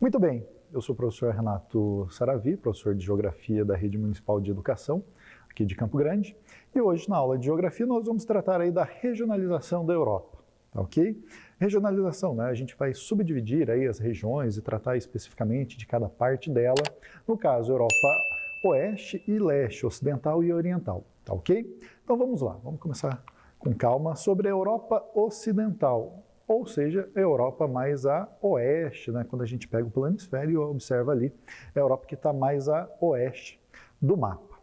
Muito bem, eu sou o professor Renato Saravi, professor de Geografia da Rede Municipal de Educação, aqui de Campo Grande, e hoje na aula de Geografia nós vamos tratar aí da regionalização da Europa, tá ok? Regionalização, né? A gente vai subdividir aí as regiões e tratar especificamente de cada parte dela, no caso Europa Oeste e Leste, Ocidental e Oriental, tá ok? Então vamos lá, vamos começar com calma sobre a Europa Ocidental, ou seja, a Europa mais a oeste, né? Quando a gente pega o planisfério e observa ali, é a Europa que está mais a oeste do mapa.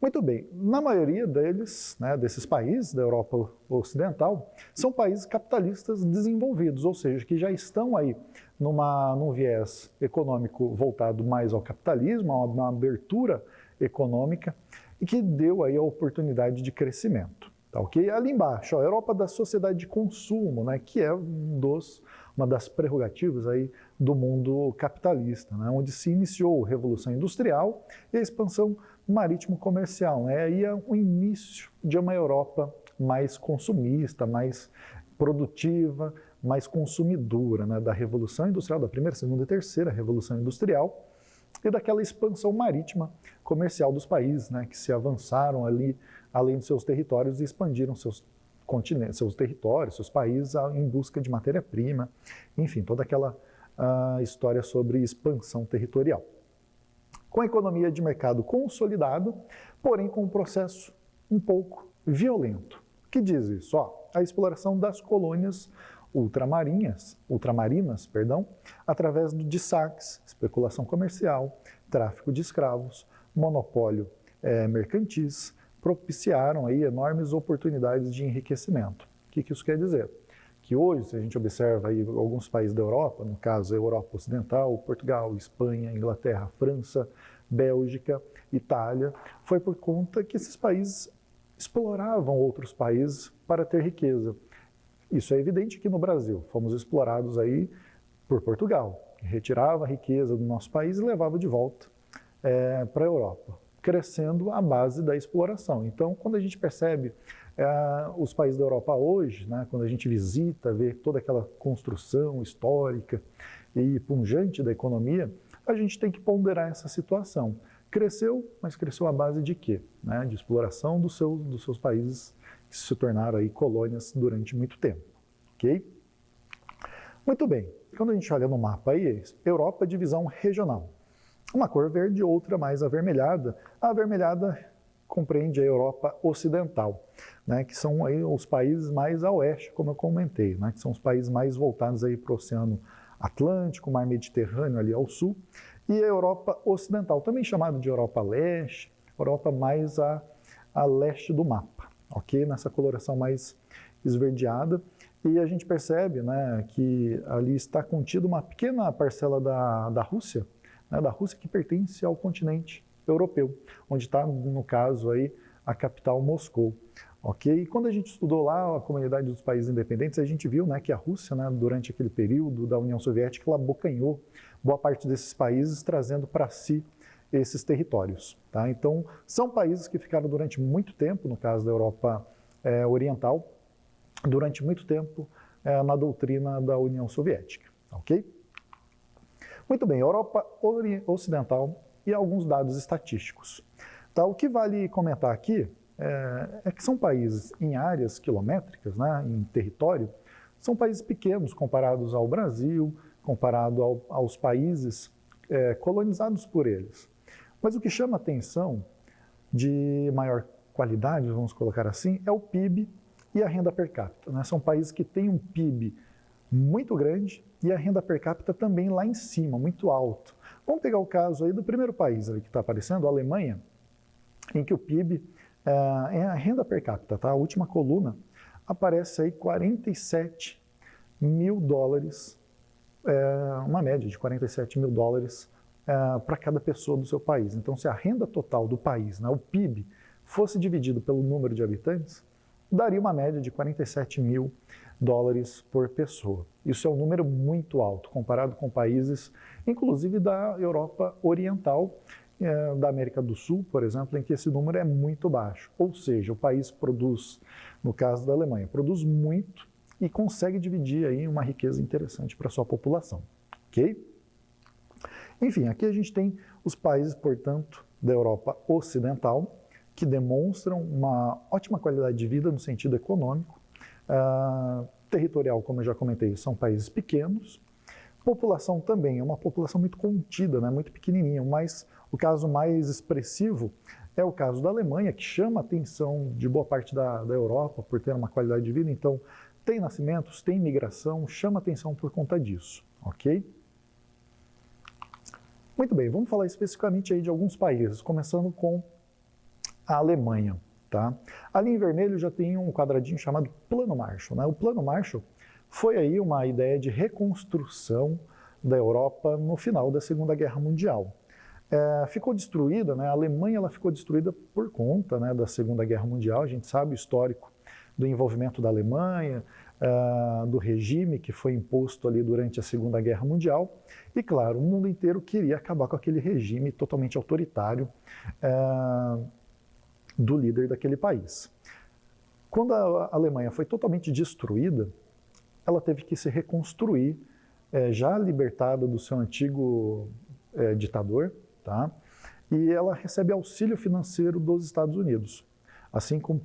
Muito bem, na maioria deles, né, desses países da Europa Ocidental, são países capitalistas desenvolvidos, ou seja, que já estão aí num viés econômico voltado mais ao capitalismo, a uma abertura econômica, e que deu aí a oportunidade de crescimento. Tá, ok? Ali embaixo, a Europa da sociedade de consumo, né, que é uma das prerrogativas aí do mundo capitalista, né, onde se iniciou a Revolução Industrial e a expansão marítimo-comercial. Né, aí é o início de uma Europa mais consumista, mais produtiva, mais consumidora, né, da Revolução Industrial, da primeira, segunda e terceira Revolução Industrial, e daquela expansão marítima comercial dos países, né, que se avançaram ali além dos seus territórios e expandiram seus continentes, seus territórios, seus países em busca de matéria-prima, enfim, toda aquela história sobre expansão territorial. Com a economia de mercado consolidada, porém com um processo um pouco violento. O que diz isso? A exploração das colônias ultramarinas, através de saques, especulação comercial, tráfico de escravos, monopólio mercantis, propiciaram aí enormes oportunidades de enriquecimento. O que isso quer dizer? Que hoje, se a gente observa aí alguns países da Europa, no caso a Europa Ocidental, Portugal, Espanha, Inglaterra, França, Bélgica, Itália, foi por conta que esses países exploravam outros países para ter riqueza. Isso é evidente que no Brasil fomos explorados aí por Portugal, que retirava a riqueza do nosso país e levava de volta para a Europa, crescendo à base da exploração. Então, quando a gente percebe os países da Europa hoje, né, quando a gente visita, vê toda aquela construção histórica e pungente da economia, a gente tem que ponderar essa situação. Cresceu, mas cresceu à base de quê? Né, de exploração dos seus países que se tornaram aí colônias durante muito tempo. Ok? Muito bem. Quando a gente olha no mapa aí, Europa, divisão regional. Uma cor verde, outra mais avermelhada. A avermelhada compreende a Europa Ocidental, né, que são aí os países mais a oeste, como eu comentei, né, que são os países mais voltados aí para o Oceano Atlântico, Mar Mediterrâneo ali ao sul, e a Europa Ocidental, também chamada de Europa Leste, Europa mais a leste do mapa, ok? Nessa coloração mais esverdeada. E a gente percebe, né, que ali está contida uma pequena parcela da Rússia, da Rússia que pertence ao continente europeu, onde está, no caso, aí, a capital Moscou. Okay? E quando a gente estudou lá a comunidade dos países independentes, a gente viu, né, que a Rússia, né, durante aquele período da União Soviética, ela abocanhou boa parte desses países, trazendo para si esses territórios. Tá? Então, são países que ficaram durante muito tempo, no caso da Europa Oriental, durante muito tempo na doutrina da União Soviética. Ok? Muito bem, Europa Ocidental e alguns dados estatísticos. Tá, o que vale comentar aqui é que são países em áreas quilométricas, né, em território, são países pequenos comparados ao Brasil, comparado aos países colonizados por eles. Mas o que chama atenção de maior qualidade, vamos colocar assim, é o PIB e a renda per capita. Né? São países que têm um PIB muito grande e a renda per capita também lá em cima, muito alto. Vamos pegar o caso aí do primeiro país ali que está aparecendo, a Alemanha, em que o PIB é a renda per capita, tá? A última coluna aparece aí 47 mil dólares, uma média de 47 mil dólares para cada pessoa do seu país. Então, se a renda total do país, né, o PIB, fosse dividido pelo número de habitantes, daria uma média de 47 mil dólares por pessoa. Isso é um número muito alto, comparado com países, inclusive da Europa Oriental, da América do Sul, por exemplo, em que esse número é muito baixo. Ou seja, o país produz, no caso da Alemanha, produz muito e consegue dividir aí uma riqueza interessante para a sua população. Ok? Enfim, aqui a gente tem os países, portanto, da Europa Ocidental, que demonstram uma ótima qualidade de vida no sentido econômico. Territorial, como eu já comentei, são países pequenos. População também é uma população muito contida, né, muito pequenininha, mas o caso mais expressivo é o caso da Alemanha, que chama a atenção de boa parte da Europa por ter uma qualidade de vida. Então, tem nascimentos, tem imigração, chama atenção por conta disso, ok? Muito bem, vamos falar especificamente aí de alguns países, começando com a Alemanha, tá? Ali em vermelho já tem um quadradinho chamado Plano Marshall, né? O Plano Marshall foi aí uma ideia de reconstrução da Europa no final da Segunda Guerra Mundial. Ficou destruída, né? A Alemanha ela ficou destruída por conta, né, da Segunda Guerra Mundial. A gente sabe o histórico do envolvimento da Alemanha, do regime que foi imposto ali durante a Segunda Guerra Mundial. E, claro, o mundo inteiro queria acabar com aquele regime totalmente autoritário do líder daquele país. Quando a Alemanha foi totalmente destruída, ela teve que se reconstruir, já libertada do seu antigo ditador, tá? E ela recebe auxílio financeiro dos Estados Unidos, assim como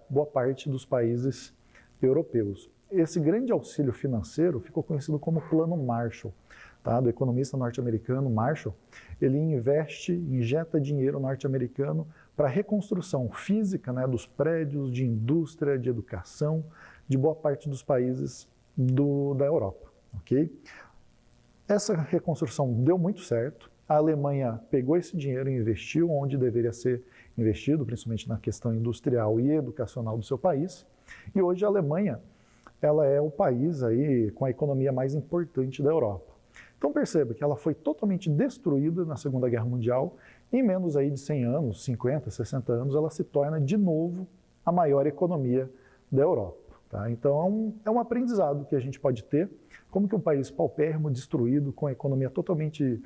boa parte dos países europeus. Esse grande auxílio financeiro ficou conhecido como Plano Marshall, tá? Do economista norte-americano Marshall. Ele injeta dinheiro norte-americano para a reconstrução física, né, dos prédios, de indústria, de educação, de boa parte dos países da Europa, ok? Essa reconstrução deu muito certo. A Alemanha pegou esse dinheiro e investiu onde deveria ser investido, principalmente na questão industrial e educacional do seu país. E hoje a Alemanha ela é o país aí com a economia mais importante da Europa. Então perceba que ela foi totalmente destruída na Segunda Guerra Mundial. Em menos aí de 100 anos, 50, 60 anos, ela se torna de novo a maior economia da Europa. Tá? Então é um aprendizado que a gente pode ter, como que um país paupérrimo, destruído, com a economia totalmente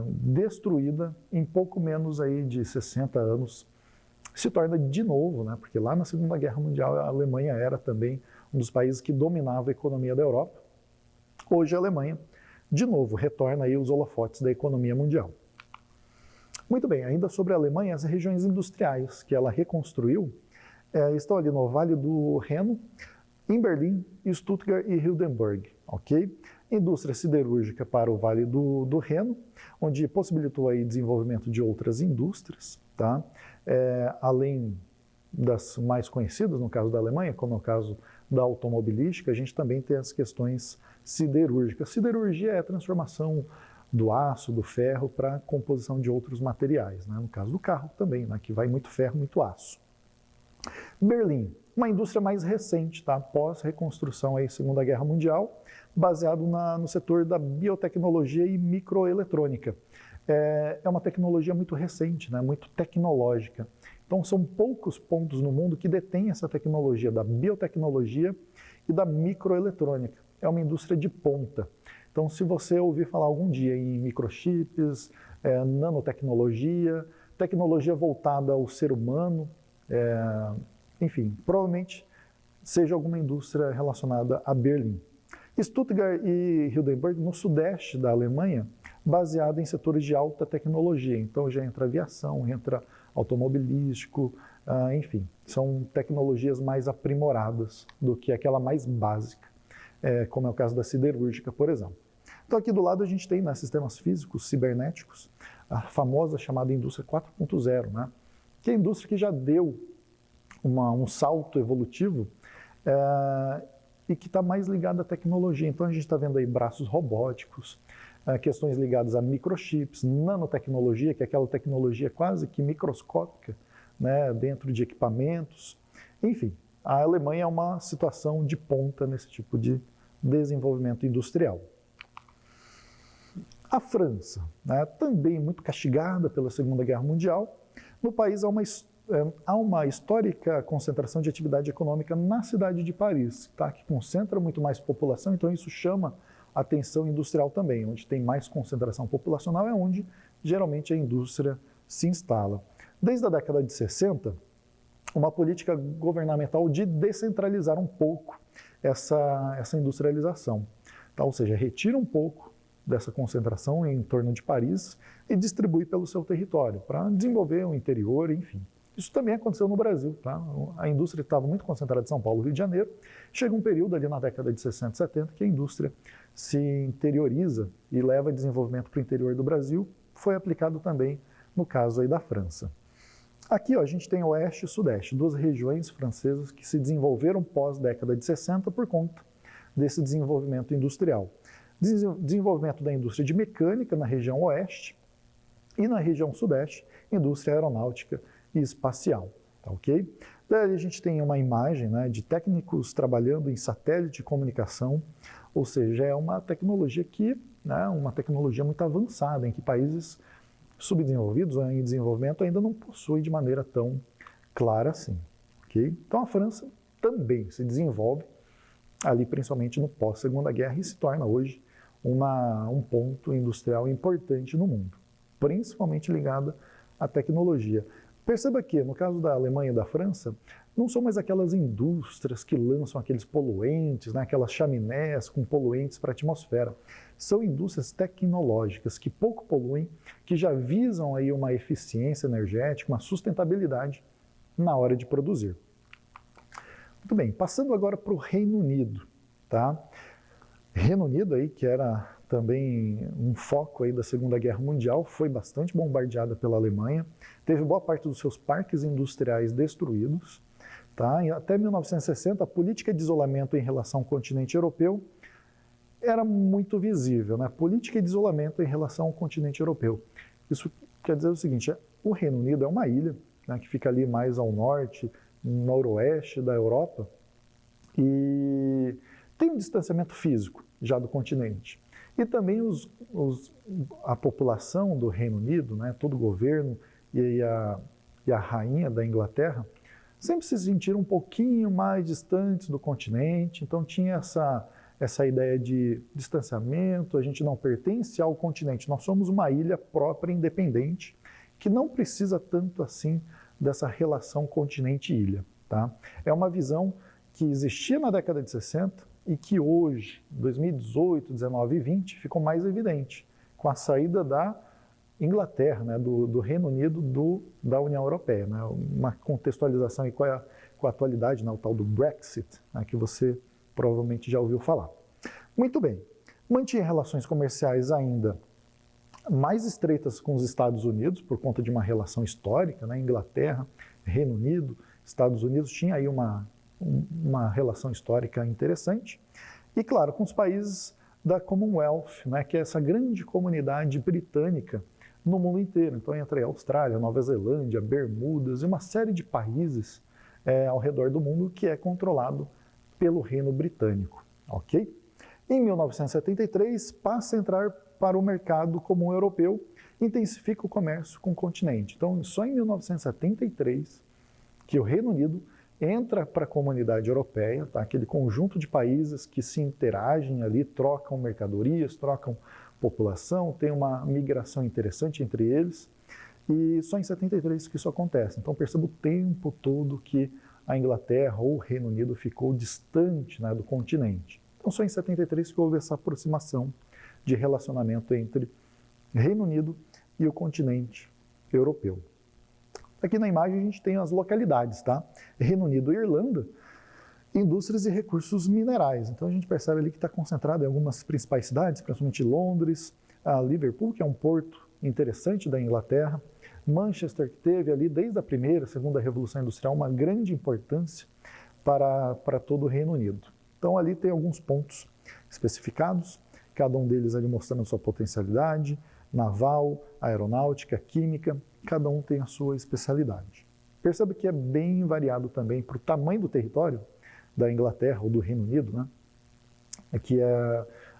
destruída, em pouco menos aí de 60 anos, se torna de novo, né? Porque lá na Segunda Guerra Mundial a Alemanha era também um dos países que dominava a economia da Europa. Hoje a Alemanha, de novo, retorna aí os holofotes da economia mundial. Muito bem, ainda sobre a Alemanha, as regiões industriais que ela reconstruiu estão ali no Vale do Reno, em Berlim, Stuttgart e Hildenburg, ok? Indústria siderúrgica para o Vale do Reno, onde possibilitou aí desenvolvimento de outras indústrias, tá? Além das mais conhecidas, no caso da Alemanha, como é o caso da automobilística, a gente também tem as questões siderúrgicas. Siderurgia é a transformação do aço, do ferro, para a composição de outros materiais, né? No caso do carro também, né? Que vai muito ferro, muito aço. Berlim, uma indústria mais recente, tá? Pós-reconstrução aí, Segunda Guerra Mundial, baseado no setor da biotecnologia e microeletrônica. É uma tecnologia muito recente, né? Muito tecnológica. Então, são poucos pontos no mundo que detêm essa tecnologia da biotecnologia e da microeletrônica. É uma indústria de ponta. Então, se você ouvir falar algum dia em microchips, nanotecnologia, tecnologia voltada ao ser humano, enfim, provavelmente seja alguma indústria relacionada a Berlim. Stuttgart e Hildenburg, no sudeste da Alemanha, baseada em setores de alta tecnologia. Então já entra aviação, entra automobilístico, enfim, são tecnologias mais aprimoradas do que aquela mais básica, como é o caso da siderúrgica, por exemplo. Então aqui do lado a gente tem, né, sistemas físicos, cibernéticos, a famosa chamada indústria 4.0, né, que é a indústria que já deu um salto evolutivo e que está mais ligada à tecnologia. Então a gente está vendo aí braços robóticos, questões ligadas a microchips, nanotecnologia, que é aquela tecnologia quase que microscópica, né, dentro de equipamentos. Enfim, a Alemanha é uma situação de ponta nesse tipo de desenvolvimento industrial. A França, né, também muito castigada pela Segunda Guerra Mundial. No país há uma histórica concentração de atividade econômica na cidade de Paris, tá? Que concentra muito mais população, então isso chama a atenção industrial também. Onde tem mais concentração populacional é onde geralmente a indústria se instala. Desde a década de 60, uma política governamental de descentralizar um pouco essa industrialização, tá? Ou seja, retira um pouco dessa concentração em torno de Paris e distribui pelo seu território, para desenvolver o interior, enfim. Isso também aconteceu no Brasil, tá? A indústria estava muito concentrada em São Paulo e Rio de Janeiro. Chega um período ali na década de 60 e 70 que a indústria se interioriza e leva desenvolvimento para o interior do Brasil. Foi aplicado também no caso aí da França. Aqui ó, a gente tem Oeste e Sudeste, duas regiões francesas que se desenvolveram pós-década de 60 por conta desse desenvolvimento industrial. Desenvolvimento da indústria de mecânica na região Oeste e na região Sudeste, indústria aeronáutica e espacial, tá ok? Daí a gente tem uma imagem, né, de técnicos trabalhando em satélite de comunicação, ou seja, é uma tecnologia uma tecnologia muito avançada, em que países subdesenvolvidos ou em desenvolvimento ainda não possuem de maneira tão clara assim, ok? Então a França também se desenvolve ali principalmente no pós-Segunda Guerra e se torna hoje um ponto industrial importante no mundo, principalmente ligada à tecnologia. Perceba que, no caso da Alemanha e da França, não são mais aquelas indústrias que lançam aqueles poluentes, né, aquelas chaminés com poluentes para a atmosfera. São indústrias tecnológicas que pouco poluem, que já visam aí uma eficiência energética, uma sustentabilidade na hora de produzir. Muito bem, passando agora para o Reino Unido, tá? Reino Unido aí, que era também um foco aí da Segunda Guerra Mundial, foi bastante bombardeada pela Alemanha, teve boa parte dos seus parques industriais destruídos, tá? E até 1960, a política de isolamento em relação ao continente europeu era muito visível, né? Política de isolamento em relação ao continente europeu. Isso quer dizer o seguinte, o Reino Unido é uma ilha, né, que fica ali mais ao norte, noroeste da Europa, e tem um distanciamento físico já do continente. E também a população do Reino Unido, né, todo o governo e a rainha da Inglaterra, sempre se sentiram um pouquinho mais distantes do continente, então tinha essa ideia de distanciamento, a gente não pertence ao continente, nós somos uma ilha própria, independente, que não precisa tanto assim dessa relação continente-ilha, tá? É uma visão que existia na década de 60 e que hoje, 2018, 19 e 20, ficou mais evidente com a saída da Inglaterra, né, do Reino Unido da União Europeia, né? Uma contextualização aí com a atualidade, né, o tal do Brexit, né, que você provavelmente já ouviu falar. Muito bem, mantinha relações comerciais ainda mais estreitas com os Estados Unidos, por conta de uma relação histórica, né? Inglaterra, Reino Unido, Estados Unidos, tinha aí uma relação histórica interessante. E, claro, com os países da Commonwealth, né? Que é essa grande comunidade britânica no mundo inteiro. Então, entra aí a Austrália, Nova Zelândia, Bermudas e uma série de países ao redor do mundo que é controlado pelo Reino Britânico, ok? Em 1973, passa a entrar para o mercado comum europeu, intensifica o comércio com o continente. Então, só em 1973 que o Reino Unido entra para a comunidade europeia, tá? Aquele conjunto de países que se interagem ali, trocam mercadorias, trocam população, tem uma migração interessante entre eles, e só em 73 que isso acontece. Então, perceba o tempo todo que a Inglaterra ou o Reino Unido ficou distante, né, do continente. Então, só em 73 que houve essa aproximação de relacionamento entre Reino Unido e o continente europeu. Aqui na imagem a gente tem as localidades, tá? Reino Unido e Irlanda, indústrias e recursos minerais. Então a gente percebe ali que está concentrado em algumas principais cidades, principalmente Londres, Liverpool, que é um porto interessante da Inglaterra, Manchester, que teve ali desde a primeira, segunda Revolução Industrial uma grande importância para todo o Reino Unido. Então ali tem alguns pontos especificados, cada um deles ali mostrando a sua potencialidade, naval, aeronáutica, química, cada um tem a sua especialidade. Perceba que é bem variado também para o tamanho do território da Inglaterra ou do Reino Unido, né?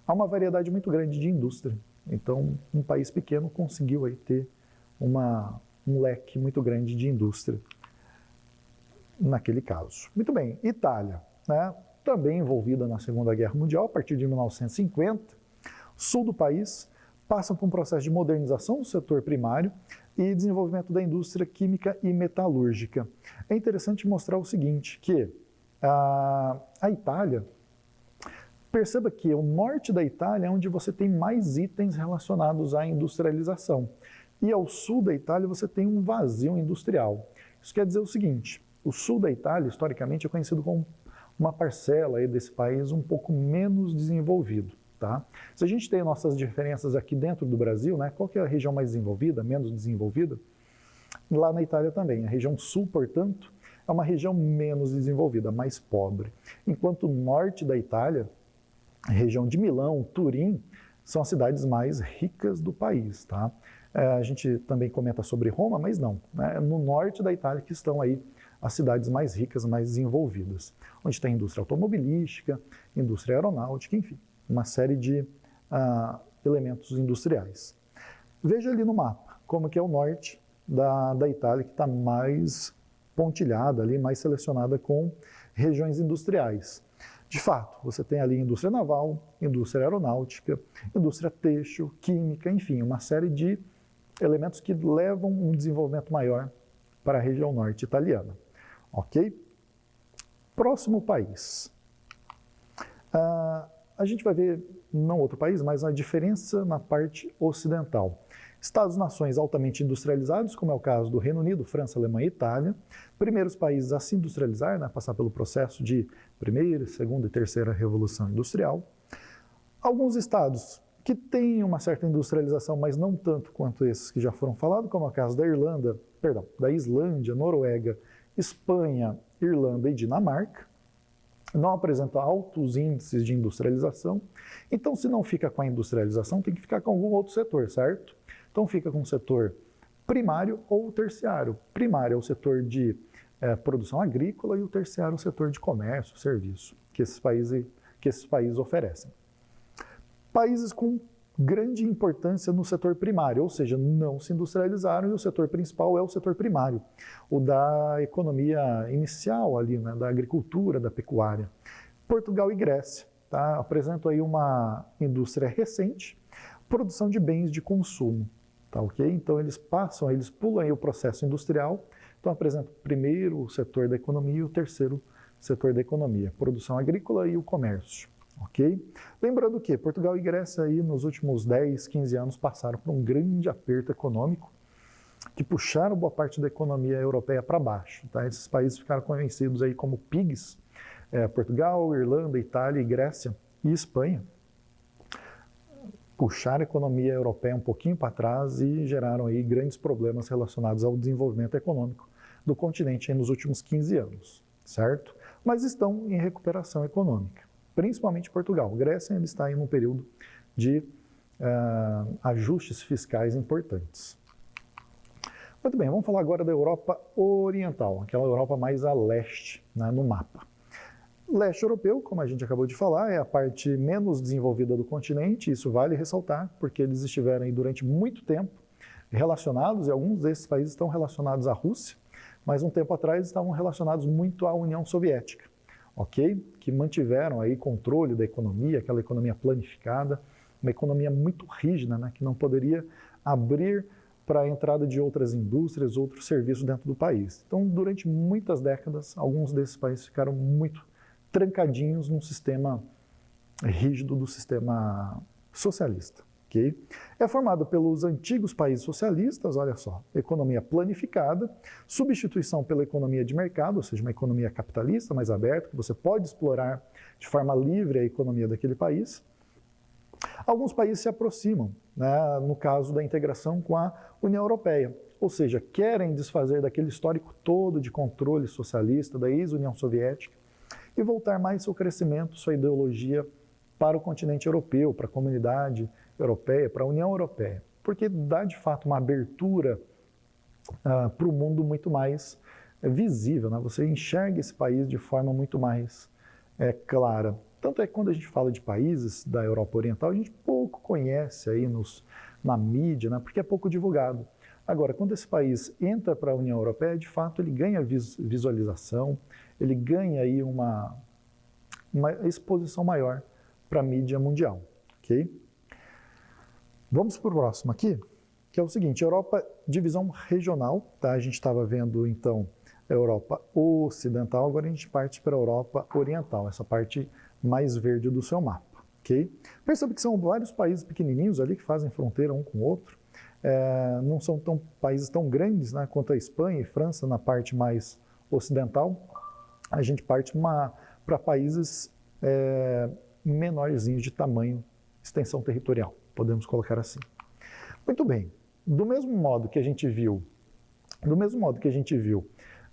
Há uma variedade muito grande de indústria. Então, um país pequeno conseguiu aí ter um leque muito grande de indústria naquele caso. Muito bem, Itália, né? Também envolvida na Segunda Guerra Mundial, a partir de 1950, sul do país passa por um processo de modernização do setor primário e desenvolvimento da indústria química e metalúrgica. É interessante mostrar o seguinte, que a Itália Perceba que o norte da Itália é onde você tem mais itens relacionados à industrialização. E ao sul da Itália você tem um vazio industrial. Isso quer dizer o seguinte, o sul da Itália, historicamente, é conhecido como uma parcela aí desse país um pouco menos desenvolvido. Tá? Se a gente tem nossas diferenças aqui dentro do Brasil, né, qual que é a região mais desenvolvida, menos desenvolvida? Lá na Itália também. A região sul, portanto, é uma região menos desenvolvida, mais pobre. Enquanto o norte da Itália, a região de Milão, Turim, são as cidades mais ricas do país. Tá? A gente também comenta sobre Roma, mas não. É no norte da Itália que estão aí as cidades mais ricas, mais desenvolvidas, onde tem indústria automobilística, indústria aeronáutica, enfim, uma série de elementos industriais. Veja ali no mapa como que é o norte da Itália, que está mais pontilhada ali, mais selecionada com regiões industriais. De fato, você tem ali indústria naval, indústria aeronáutica, indústria têxtil, química, enfim, uma série de elementos que levam um desenvolvimento maior para a região norte italiana. Ok? Próximo país. A gente vai ver, não outro país, mas a diferença na parte ocidental. Estados-nações altamente industrializados, como é o caso do Reino Unido, França, Alemanha e Itália. Primeiros países a se industrializar, né, passar pelo processo de primeira, segunda e terceira revolução industrial. Alguns estados que têm uma certa industrialização, mas não tanto quanto esses que já foram falados, como é o caso da Islândia, Noruega, Espanha, Irlanda e Dinamarca. Não apresenta altos índices de industrialização. Então, se não fica com a industrialização, tem que ficar com algum outro setor, certo? Então, fica com o setor primário ou terciário. Primário é o setor de produção agrícola e o terciário é o setor de comércio, serviço, que esses países oferecem. Países com grande importância no setor primário, ou seja, não se industrializaram e o setor principal é o setor primário, o da economia inicial ali, né, da agricultura, da pecuária. Portugal e Grécia, tá? Apresentam aí uma indústria recente, produção de bens de consumo, tá ok? Então eles pulam aí o processo industrial, então apresentam primeiro o setor da economia e o terceiro setor da economia, produção agrícola e o comércio. Ok? Lembrando que Portugal e Grécia aí nos últimos 10, 15 anos passaram por um grande aperto econômico que puxaram boa parte da economia europeia para baixo. Tá? Esses países ficaram conhecidos aí como PIGs, Portugal, Irlanda, Itália, Grécia e Espanha. Puxaram a economia europeia um pouquinho para trás e geraram aí grandes problemas relacionados ao desenvolvimento econômico do continente aí nos últimos 15 anos, certo? Mas estão em recuperação econômica. Principalmente Portugal. Grécia ainda está em um período de ajustes fiscais importantes. Muito bem, vamos falar agora da Europa Oriental, aquela Europa mais a leste, né, no mapa. Leste europeu, como a gente acabou de falar, é a parte menos desenvolvida do continente, isso vale ressaltar, porque eles estiveram aí durante muito tempo relacionados, e alguns desses países estão relacionados à Rússia, mas um tempo atrás estavam relacionados muito à União Soviética. Ok? Que mantiveram aí controle da economia, aquela economia planificada, uma economia muito rígida, né, que não poderia abrir para a entrada de outras indústrias, outros serviços dentro do país. Então, durante muitas décadas, alguns desses países ficaram muito trancadinhos num sistema rígido do sistema socialista. Okay? É formado pelos antigos países socialistas, olha só, economia planificada, substituição pela economia de mercado, ou seja, uma economia capitalista mais aberta, que você pode explorar de forma livre a economia daquele país. Alguns países se aproximam, né, no caso da integração com a União Europeia, ou seja, querem desfazer daquele histórico todo de controle socialista da ex-União Soviética e voltar mais seu crescimento, sua ideologia para o continente europeu, para a comunidade europeia, para a União Europeia, porque dá de fato uma abertura para o mundo muito mais visível, né? Você enxerga esse país de forma muito mais clara. Tanto é que quando a gente fala de países da Europa Oriental, a gente pouco conhece aí na mídia, né? Porque é pouco divulgado. Agora, quando esse país entra para a União Europeia, de fato ele ganha visualização, ele ganha aí uma exposição maior para a mídia mundial. Okay? Vamos para o próximo aqui, que é o seguinte, Europa, divisão regional, tá? A gente estava vendo então a Europa Ocidental, agora a gente parte para a Europa Oriental, essa parte mais verde do seu mapa, ok? Percebe que são vários países pequenininhos ali que fazem fronteira um com o outro, não são países tão grandes, né, quanto a Espanha e França na parte mais ocidental. A gente parte para países menorzinhos de tamanho, extensão territorial, podemos colocar assim. Muito bem, do mesmo modo que a gente viu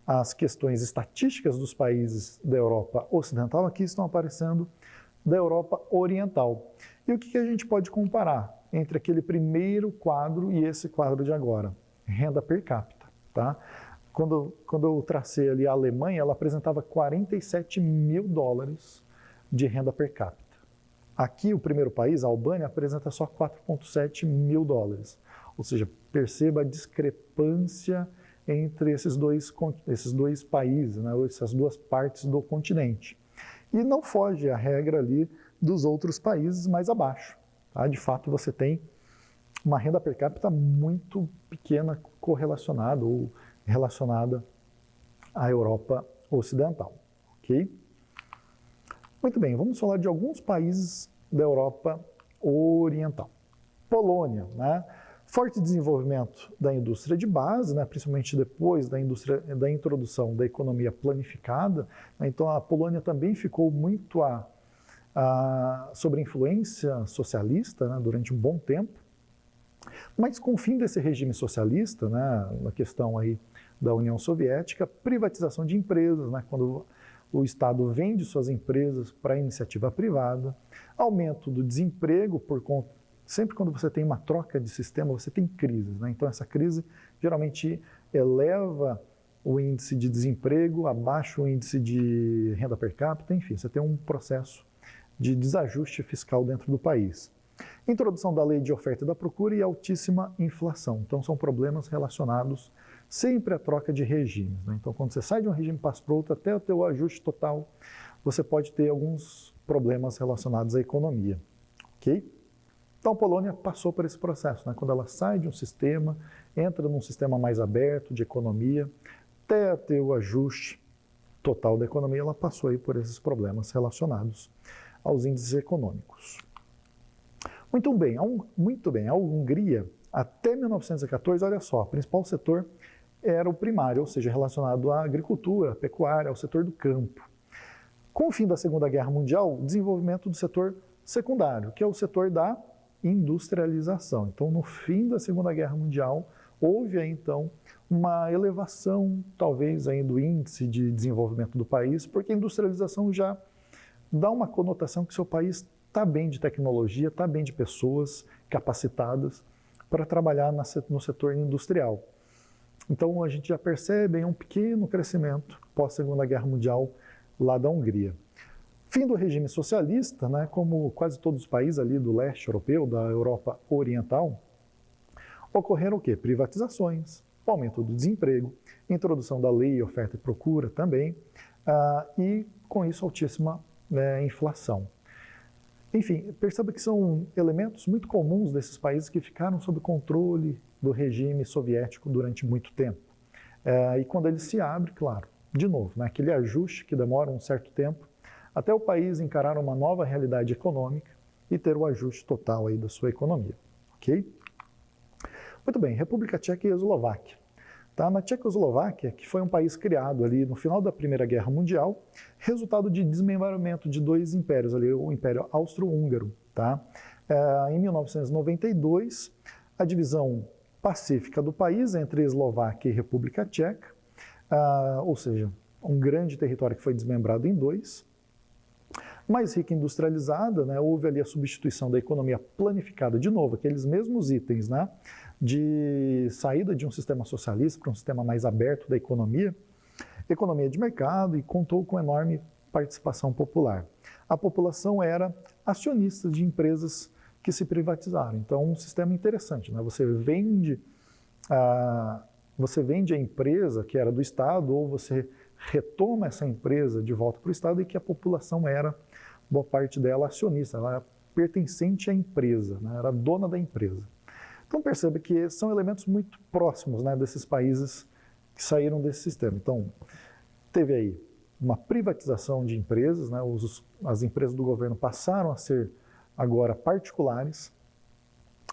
as questões estatísticas dos países da Europa Ocidental, aqui estão aparecendo da Europa Oriental. E o que a gente pode comparar entre aquele primeiro quadro e esse quadro de agora? Renda per capita, tá? Quando eu tracei ali a Alemanha, ela apresentava 47 mil dólares de renda per capita. Aqui, o primeiro país, a Albânia, apresenta só 4,7 mil dólares. Ou seja, perceba a discrepância entre esses dois países, né, essas duas partes do continente. E não foge a regra ali dos outros países mais abaixo. Tá? De fato, você tem uma renda per capita muito pequena correlacionada ou relacionada à Europa Ocidental. Ok? Muito bem, vamos falar de alguns países da Europa Oriental. Polônia, né? Forte desenvolvimento da indústria de base, né? Principalmente depois da introdução da economia planificada. Né? Então a Polônia também ficou muito sob influência socialista, né? Durante um bom tempo. Mas com o fim desse regime socialista, né? Na questão aí da União Soviética, privatização de empresas, né? Quando o Estado vende suas empresas para a iniciativa privada, aumento do desemprego sempre quando você tem uma troca de sistema, você tem crises, né? Então essa crise geralmente eleva o índice de desemprego, abaixa o índice de renda per capita, enfim, você tem um processo de desajuste fiscal dentro do país. Introdução da lei de oferta e da procura e altíssima inflação. Então são problemas relacionados sempre à troca de regimes, né? Então quando você sai de um regime e passa para outro, até o teu ajuste total, você pode ter alguns problemas relacionados à economia, ok? Então a Polônia passou por esse processo, né? Quando ela sai de um sistema, entra num sistema mais aberto de economia, até ter o ajuste total da economia, ela passou aí por esses problemas relacionados aos índices econômicos. Muito bem, a Hungria, até 1914, olha só, o principal setor era o primário, ou seja, relacionado à agricultura, à pecuária, ao setor do campo. Com o fim da Segunda Guerra Mundial, o desenvolvimento do setor secundário, que é o setor da industrialização. Então, no fim da Segunda Guerra Mundial, houve aí, então, uma elevação, talvez, aí, do índice de desenvolvimento do país, porque a industrialização já dá uma conotação que o seu país está bem de tecnologia, está bem de pessoas capacitadas para trabalhar no setor industrial. Então a gente já percebe um pequeno crescimento pós-Segunda Guerra Mundial lá da Hungria. Fim do regime socialista, né, como quase todos os países ali do leste europeu, da Europa Oriental, ocorreram o quê? Privatizações, aumento do desemprego, introdução da lei oferta e procura também, e com isso altíssima inflação. Enfim, perceba que são elementos muito comuns desses países que ficaram sob controle do regime soviético durante muito tempo. E quando ele se abre, claro, de novo, né, aquele ajuste que demora um certo tempo, até o país encarar uma nova realidade econômica e ter o ajuste total aí da sua economia. Ok? Muito bem, República Tcheca e Eslováquia. Tá? Na Tchecoslováquia, que foi um país criado ali no final da Primeira Guerra Mundial, resultado de desmembramento de dois impérios, ali, o Império Austro-Húngaro. Tá? Em 1992, a divisão pacífica do país entre Eslováquia e República Tcheca, ou seja, um grande território que foi desmembrado em dois, mais rica e industrializada, né? Houve ali a substituição da economia planificada, de novo, aqueles mesmos itens, né? De saída de um sistema socialista para um sistema mais aberto da economia de mercado, e contou com enorme participação popular. A população era acionista de empresas que se privatizaram, então um sistema interessante, né? Você vende a empresa que era do Estado, ou você retoma essa empresa de volta para o Estado, e que a população era, boa parte dela, acionista, ela era pertencente à empresa, né? Era dona da empresa. Então perceba que são elementos muito próximos, né, desses países que saíram desse sistema. Então, teve aí uma privatização de empresas, né? As empresas do governo passaram a ser agora particulares,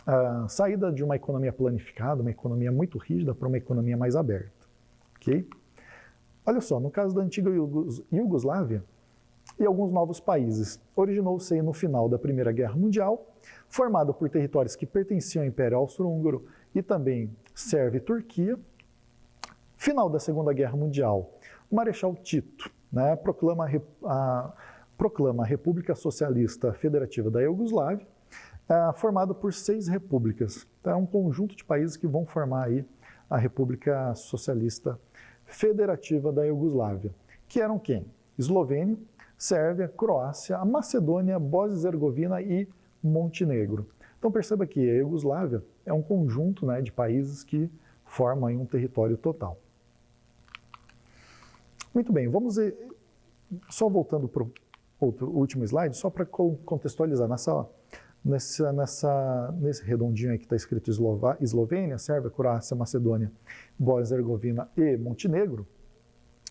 a saída de uma economia planificada, uma economia muito rígida, para uma economia mais aberta. Okay? Olha só, no caso da antiga Iugoslávia e alguns novos países, originou-se no final da Primeira Guerra Mundial, formado por territórios que pertenciam ao Império Austro-Húngaro e também Sérvia e Turquia. Final da Segunda Guerra Mundial, o Marechal Tito, né, proclama a República Socialista Federativa da Iugoslávia, formado por 6 repúblicas. Então, é um conjunto de países que vão formar aí a República Socialista Federativa da Iugoslávia, que eram quem? Eslovênia, Sérvia, Croácia, a Macedônia, Bósnia e Herzegovina e Montenegro. Então perceba que a Iugoslávia é um conjunto, né, de países que formam aí um território total. Muito bem, vamos ver, só voltando para o último slide, só para contextualizar, nesse redondinho aí que está escrito Eslovênia, Sérvia, Croácia, Macedônia, Bósnia e Herzegovina e Montenegro,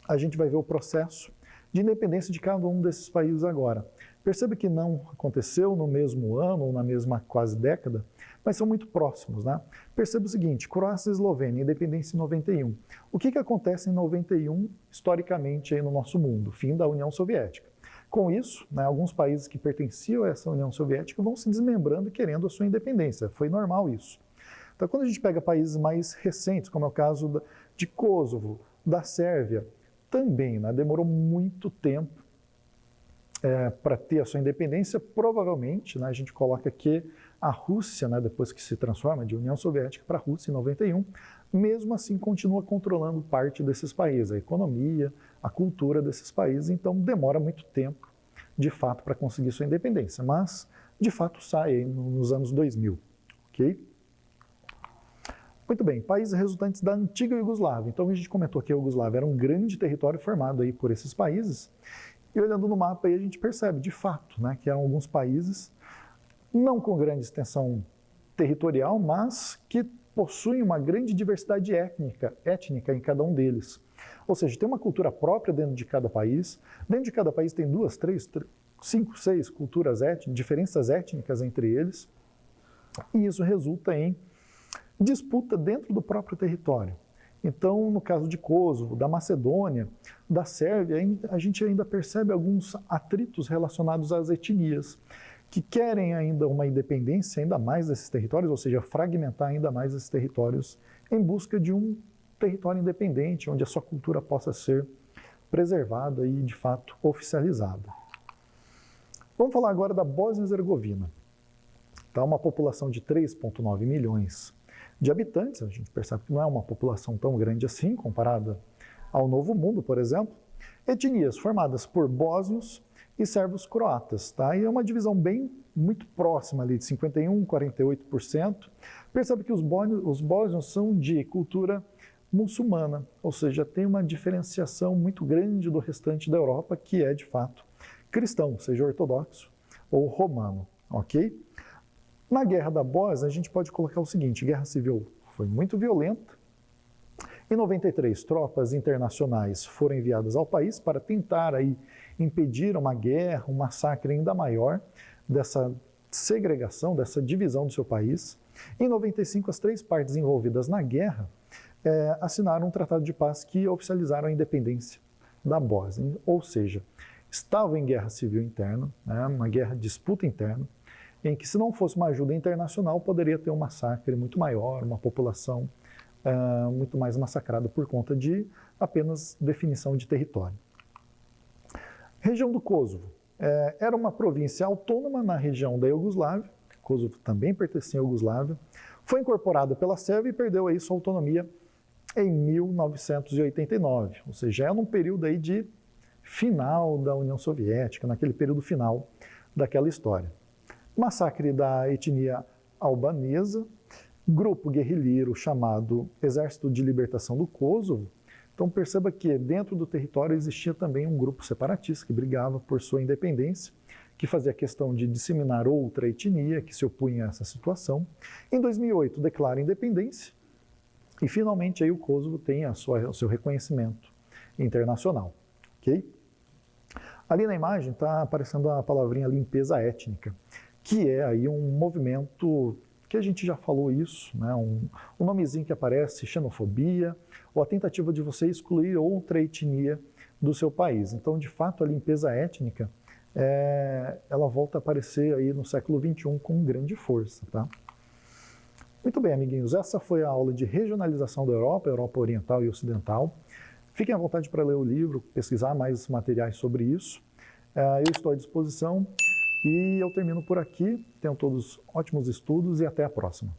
a gente vai ver o processo de independência de cada um desses países agora. Perceba que não aconteceu no mesmo ano ou na mesma quase década, mas são muito próximos, né? Perceba o seguinte, Croácia e Eslovênia, independência em 91. O que acontece em 91, historicamente, aí no nosso mundo? Fim da União Soviética. Com isso, né, alguns países que pertenciam a essa União Soviética vão se desmembrando e querendo a sua independência. Foi normal isso. Então, quando a gente pega países mais recentes, como é o caso de Kosovo, da Sérvia, também, né, demorou muito tempo para ter a sua independência. Provavelmente, né, a gente coloca que a Rússia, né, depois que se transforma de União Soviética para a Rússia em 91, mesmo assim continua controlando parte desses países, a economia, a cultura desses países, então demora muito tempo, de fato, para conseguir sua independência, mas, de fato, sai aí nos anos 2000, ok? Muito bem, países resultantes da antiga Iugoslávia. Então, a gente comentou que a Iugoslávia era um grande território formado aí por esses países, e olhando no mapa aí a gente percebe, de fato, né, que eram alguns países, não com grande extensão territorial, mas que possuem uma grande diversidade étnica em cada um deles. Ou seja, tem uma cultura própria dentro de cada país. Dentro de cada país tem 2, 3, 5, 6 culturas étnicas, diferenças étnicas entre eles. E isso resulta em disputa dentro do próprio território. Então, no caso de Kosovo, da Macedônia, da Sérvia, a gente ainda percebe alguns atritos relacionados às etnias, que querem ainda uma independência ainda mais desses territórios, ou seja, fragmentar ainda mais esses territórios em busca de um território independente, onde a sua cultura possa ser preservada e, de fato, oficializada. Vamos falar agora da Bósnia e Herzegovina. Tá, uma população de 3,9 milhões de habitantes, a gente percebe que não é uma população tão grande assim, comparada ao Novo Mundo, por exemplo. Etnias formadas por bósnios e sérvios croatas, tá? E é uma divisão muito próxima ali, de 51%, 48%. Percebe que os bósnios são de cultura muçulmana, ou seja, tem uma diferenciação muito grande do restante da Europa, que é, de fato, cristão, seja ortodoxo ou romano, ok? Na Guerra da Bósnia, a gente pode colocar o seguinte, a Guerra Civil foi muito violenta. Em 93, tropas internacionais foram enviadas ao país para tentar aí impedir uma guerra, um massacre ainda maior dessa segregação, dessa divisão do seu país. Em 95, as 3 partes envolvidas na guerra assinaram um tratado de paz que oficializaram a independência da Bósnia. Ou seja, estavam em guerra civil interna, né, uma guerra de disputa interna, em que se não fosse uma ajuda internacional, poderia ter um massacre muito maior, uma população muito mais massacrada por conta de apenas definição de território. Região do Kosovo. Era uma província autônoma na região da Iugoslávia, Kosovo também pertencia à Iugoslávia, foi incorporada pela Sérvia e perdeu aí sua autonomia em 1989, ou seja, é num período aí de final da União Soviética, naquele período final daquela história. Massacre da etnia albanesa, grupo guerrilheiro chamado Exército de Libertação do Kosovo. Então perceba que dentro do território existia também um grupo separatista que brigava por sua independência, que fazia questão de disseminar outra etnia que se opunha a essa situação. Em 2008 declara independência e finalmente aí o Kosovo tem o seu reconhecimento internacional. Okay? Ali na imagem está aparecendo a palavrinha limpeza étnica, que é aí um movimento que a gente já falou isso, né? Um nomezinho que aparece, xenofobia, ou a tentativa de você excluir outra etnia do seu país. Então, de fato, a limpeza étnica, ela volta a aparecer aí no século XXI com grande força, tá? Muito bem, amiguinhos, essa foi a aula de regionalização da Europa, Europa Oriental e Ocidental. Fiquem à vontade para ler o livro, pesquisar mais materiais sobre isso. Eu estou à disposição e eu termino por aqui. Tenham todos ótimos estudos e até a próxima.